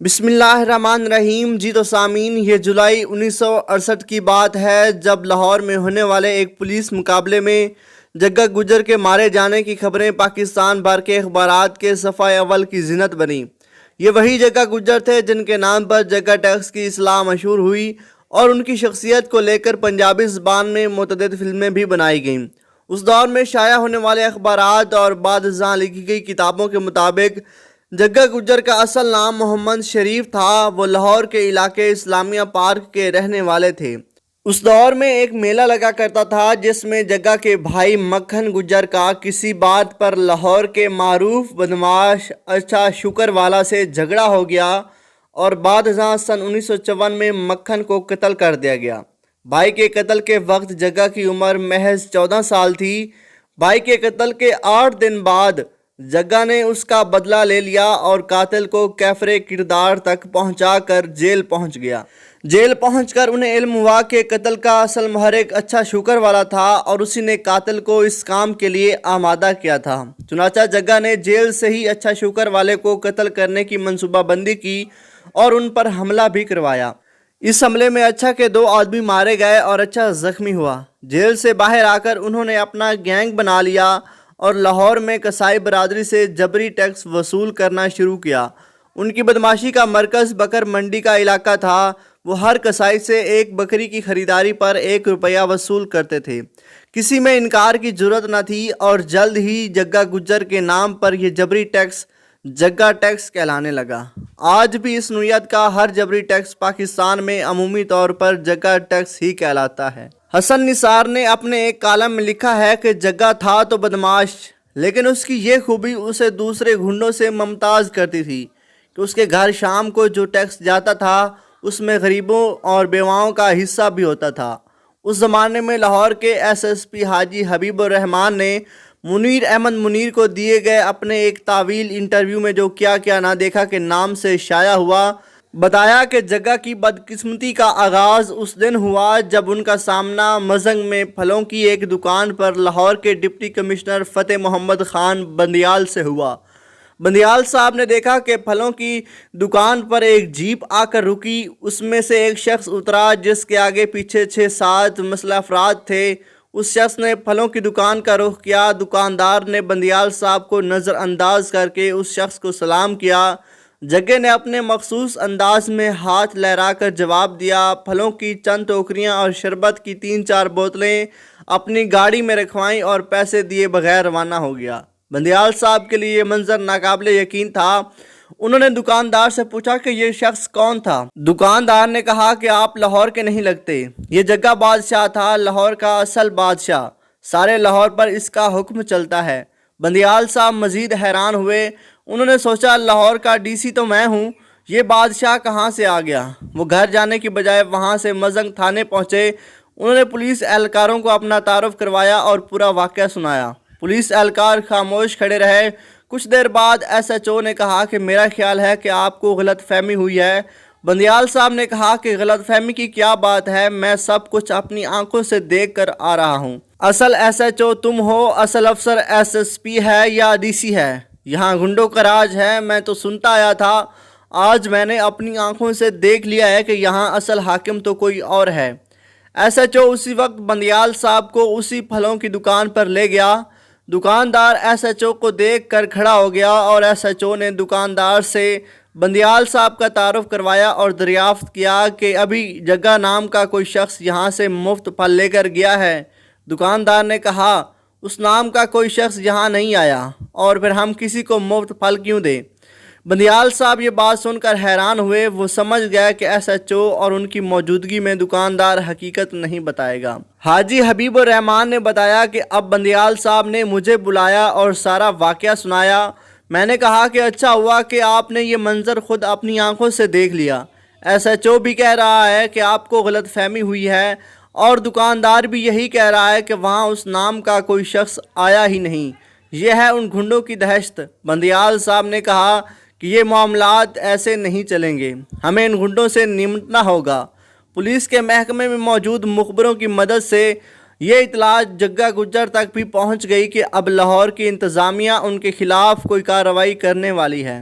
بسم اللہ الرحمن الرحیم۔ جی تو سامعین، یہ جولائی 1968 کی بات ہے جب لاہور میں ہونے والے ایک پولیس مقابلے میں جگا گجر کے مارے جانے کی خبریں پاکستان بھر کے اخبارات کے صفحہ اول کی زینت بنی۔ یہ وہی جگا گجر تھے جن کے نام پر جگا ٹیکس کی اصطلاح مشہور ہوئی اور ان کی شخصیت کو لے کر پنجابی زبان میں متعدد فلمیں بھی بنائی گئیں۔ اس دور میں شائع ہونے والے اخبارات اور بعد ازاں لکھی گئی کتابوں کے مطابق جگا گجر کا اصل نام محمد شریف تھا۔ وہ لاہور کے علاقے اسلامیہ پارک کے رہنے والے تھے۔ اس دور میں ایک میلہ لگا کرتا تھا جس میں جگا کے بھائی مکھن گجر کا کسی بات پر لاہور کے معروف بدمعاش اچھا شکر والا سے جھگڑا ہو گیا اور بعد ازاں سن 1954 میں مکھن کو قتل کر دیا گیا۔ بھائی کے قتل کے وقت جگا کی عمر محض 14 سال تھی۔ بھائی کے قتل کے 8 دن بعد جگا نے اس کا بدلہ لے لیا اور قاتل کو کیفر کردار تک پہنچا کر جیل پہنچ گیا۔ جیل پہنچ کر انہیں علم ہوا کہ قتل کا اصل محرک اچھا شکر والا تھا اور اسی نے قاتل کو اس کام کے لیے آمادہ کیا تھا۔ چنانچہ جگا نے جیل سے ہی اچھا شکر والے کو قتل کرنے کی منصوبہ بندی کی اور ان پر حملہ بھی کروایا۔ اس حملے میں اچھا کے 2 آدمی مارے گئے اور اچھا زخمی ہوا۔ جیل سے باہر آ کر انہوں نے اپنا گینگ بنا لیا اور لاہور میں قصائی برادری سے جبری ٹیکس وصول کرنا شروع کیا۔ ان کی بدماشی کا مرکز بکر منڈی کا علاقہ تھا۔ وہ ہر قصائی سے ایک بکری کی خریداری پر 1 روپیہ وصول کرتے تھے۔ کسی میں انکار کی جرت نہ تھی اور جلد ہی جگا گجر کے نام پر یہ جبری ٹیکس جگا ٹیکس کہلانے لگا۔ آج بھی اس نوعیت کا ہر جبری ٹیکس پاکستان میں عمومی طور پر جگا ٹیکس ہی کہلاتا ہے۔ حسن نثار نے اپنے ایک کالم میں لکھا ہے کہ جگا تھا تو بدمعاش، لیکن اس کی یہ خوبی اسے دوسرے گھنڈوں سے ممتاز کرتی تھی کہ اس کے گھر شام کو جو ٹیکس جاتا تھا اس میں غریبوں اور بیواؤں کا حصہ بھی ہوتا تھا۔ اس زمانے میں لاہور کے ایس پی حاجی حبیب الرحمان نے منیر احمد منیر کو دیے گئے اپنے ایک طویل انٹرویو میں جو کیا نہ دیکھا کے نام سے شائع ہوا، بتایا کہ جگا کی بدقسمتی کا آغاز اس دن ہوا جب ان کا سامنا مزنگ میں پھلوں کی ایک دکان پر لاہور کے ڈپٹی کمشنر فتح محمد خان بندیال سے ہوا۔ بندیال صاحب نے دیکھا کہ پھلوں کی دکان پر ایک جیپ آ کر رکی۔ اس میں سے ایک شخص اترا جس کے آگے پیچھے 6-7 مسلح افراد تھے۔ اس شخص نے پھلوں کی دکان کا رخ کیا۔ دکاندار نے بندیال صاحب کو نظر انداز کر کے اس شخص کو سلام کیا۔ جگے نے اپنے مخصوص انداز میں ہاتھ لہرا کر جواب دیا۔ پھلوں کی چند ٹوکریاں اور شربت کی 3-4 بوتلیں اپنی گاڑی میں رکھوائیں اور پیسے دیے بغیر روانہ ہو گیا۔ بندیال صاحب کے لیے یہ منظر ناقابل یقین تھا۔ انہوں نے دکاندار سے پوچھا کہ یہ شخص کون تھا۔ دکاندار نے کہا کہ آپ لاہور کے نہیں لگتے، یہ جگا بادشاہ تھا، لاہور کا اصل بادشاہ، سارے لاہور پر اس کا حکم چلتا ہے۔ بندیال صاحب مزید حیران ہوئے۔ انہوں نے سوچا لاہور کا ڈی سی تو میں ہوں، یہ بادشاہ کہاں سے آ گیا؟ وہ گھر جانے کی بجائے وہاں سے مزنگ تھانے پہنچے۔ انہوں نے پولیس اہلکاروں کو اپنا تعارف کروایا اور پورا واقعہ سنایا۔ پولیس اہلکار خاموش کھڑے رہے۔ کچھ دیر بعد SHO نے کہا کہ میرا خیال ہے کہ آپ کو غلط فہمی ہوئی ہے۔ بندیال صاحب نے کہا کہ غلط فہمی کی کیا بات ہے، میں سب کچھ اپنی آنکھوں سے دیکھ کر آ رہا ہوں۔ اصل SHO تم ہو، اصل افسر SSP ہے یا DC ہے؟ یہاں گنڈوں کا راج ہے، میں تو سنتا آیا تھا، آج میں نے اپنی آنکھوں سے دیکھ لیا ہے کہ یہاں اصل حاکم تو کوئی اور ہے۔ SHO اسی وقت بندیال صاحب کو اسی پھلوں کی دکان پر لے گیا۔ دکاندار SHO کو دیکھ کر کھڑا ہو گیا اور SHO نے دکاندار سے بندیال صاحب کا تعارف کروایا اور دریافت کیا کہ ابھی جگا نام کا کوئی شخص یہاں سے مفت پھل لے کر گیا ہے۔ دکاندار نے کہا اس نام کا کوئی شخص یہاں نہیں آیا اور پھر ہم کسی کو مفت پھل کیوں دیں؟ بندیال صاحب یہ بات سن کر حیران ہوئے۔ وہ سمجھ گئے کہ SHO اور ان کی موجودگی میں دکاندار حقیقت نہیں بتائے گا۔ حاجی حبیب الرحمان نے بتایا کہ اب بندیال صاحب نے مجھے بلایا اور سارا واقعہ سنایا۔ میں نے کہا کہ اچھا ہوا کہ آپ نے یہ منظر خود اپنی آنکھوں سے دیکھ لیا۔ SHO بھی کہہ رہا ہے کہ آپ کو غلط فہمی ہوئی ہے اور دکاندار بھی یہی کہہ رہا ہے کہ وہاں اس نام کا کوئی شخص آیا ہی نہیں۔ یہ ہے ان گھنڈوں کی دہشت۔ بندیال صاحب نے کہا کہ یہ معاملات ایسے نہیں چلیں گے، ہمیں ان گھنڈوں سے نمٹنا ہوگا۔ پولیس کے محکمے میں موجود مخبروں کی مدد سے یہ اطلاع جگا گجر تک بھی پہنچ گئی کہ اب لاہور کی انتظامیہ ان کے خلاف کوئی کارروائی کرنے والی ہے۔